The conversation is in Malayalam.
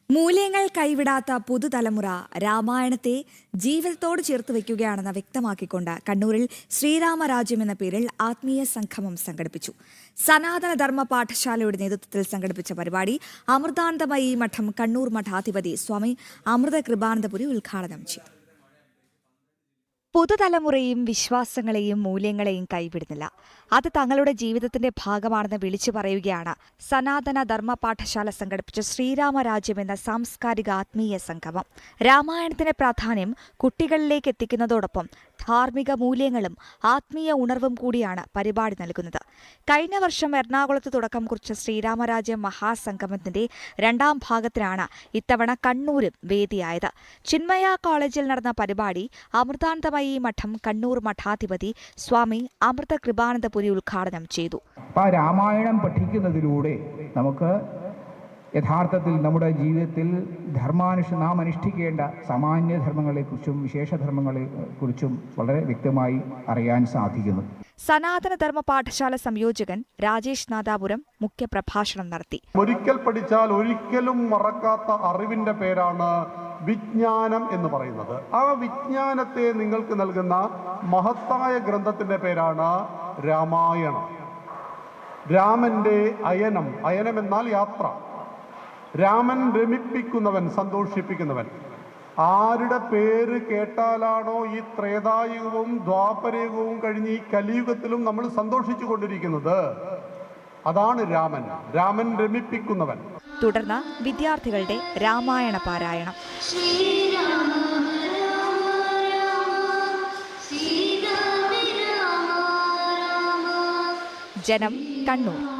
മൂല്യങ്ങൾ കൈവിടാത്ത പുതുതലമുറ രാമായണത്തെ ജീവിതത്തോട് ചേർത്ത് വയ്ക്കുകയാണെന്ന് വ്യക്തമാക്കിക്കൊണ്ട് കണ്ണൂരിൽ ശ്രീരാമരാജ്യം എന്ന പേരിൽ ആത്മീയ സംഗമം സംഘടിപ്പിച്ചു. സനാതന ധർമ്മ പാഠശാലയുടെ നേതൃത്വത്തിൽ സംഘടിപ്പിച്ച പരിപാടി അമൃതാനന്ദമയി മഠം കണ്ണൂർ മഠാധിപതി സ്വാമി അമൃത കൃപാനന്ദപുരി ഉദ്ഘാടനം ചെയ്തു. പുതുതലമുറയും വിശ്വാസങ്ങളെയും മൂല്യങ്ങളെയും കൈവിടുന്നില്ല. അത് തങ്ങളുടെ ജീവിതത്തിന്റെ ഭാഗമാണെന്ന് വിളിച്ചു പറയുകയാണ് സനാതന ധർമ്മ പാഠശാല സംഘടിപ്പിച്ച ശ്രീരാമരാജ്യം എന്ന സാംസ്കാരിക ആത്മീയ സംഗമം. രാമായണത്തിന്റെ പ്രാധാന്യം കുട്ടികളിലേക്ക് എത്തിക്കുന്നതോടൊപ്പം ധാർമ്മിക മൂല്യങ്ങളും ആത്മീയ ഉണർവും കൂടിയാണ് പരിപാടി നൽകുന്നത്. കഴിഞ്ഞ വർഷം എറണാകുളത്ത് തുടക്കം കുറിച്ച ശ്രീരാമരാജ്യം മഹാസംഗമത്തിന്റെ രണ്ടാം ഭാഗത്തിനാണ് ഇത്തവണ കണ്ണൂരും വേദിയായത്. ചിന്മയ കോളേജിൽ നടന്ന പരിപാടി അമൃതാനന്ദമയി മഠം കണ്ണൂർ മഠാധിപതി സ്വാമി അമൃത കൃപാനന്ദപുരി ഉദ്ഘാടനം ചെയ്തു. രാമായണം പഠിക്കുന്നതിലൂടെ നമുക്ക് യഥാർത്ഥത്തിൽ നമ്മുടെ ജീവിതത്തിൽ നാം അനുഷ്ഠിക്കേണ്ട സാമാന്യ ധർമ്മങ്ങളെക്കുറിച്ചും വിശേഷധർമ്മങ്ങളെക്കുറിച്ചും വളരെ വ്യക്തമായി അറിയാൻ സാധിക്കുന്നു. സനാതന ധർമ്മ പാഠശാല സംയോജകൻ രാജേഷ് നാദാപുരം മുഖ്യപ്രഭാഷണം നടത്തി. ഒരിക്കൽ പഠിച്ചാൽ ഒരിക്കലും മറക്കാത്ത അറിവിന്റെ പേരാണ് വിജ്ഞാനം എന്ന് പറയുന്നത്. ആ വിജ്ഞാനത്തെ നിങ്ങൾക്ക് നൽകുന്ന മഹത്തായ ഗ്രന്ഥത്തിന്റെ പേരാണ് രാമായണം. രാമന്റെ അയനം എന്നാൽ യാത്ര. രാമൻ രമിപ്പിക്കുന്നവൻ, സന്തോഷിപ്പിക്കുന്നവൻ. ആരുടെ പേര് കേട്ടാലാണോ ഈ ത്രേതായുഗവും ദ്വാപരയുഗവും കഴിഞ്ഞ് ഈ കലിയുഗത്തിലും നമ്മൾ സന്തോഷിച്ചു കൊണ്ടിരിക്കുന്നത്, അതാണ് രാമൻ. രാമൻ രമിപ്പിക്കുന്നവൻ. തുടർന്ന് വിദ്യാർത്ഥികളുടെ രാമായണ പാരായണം. ജനം, കണ്ണൂർ.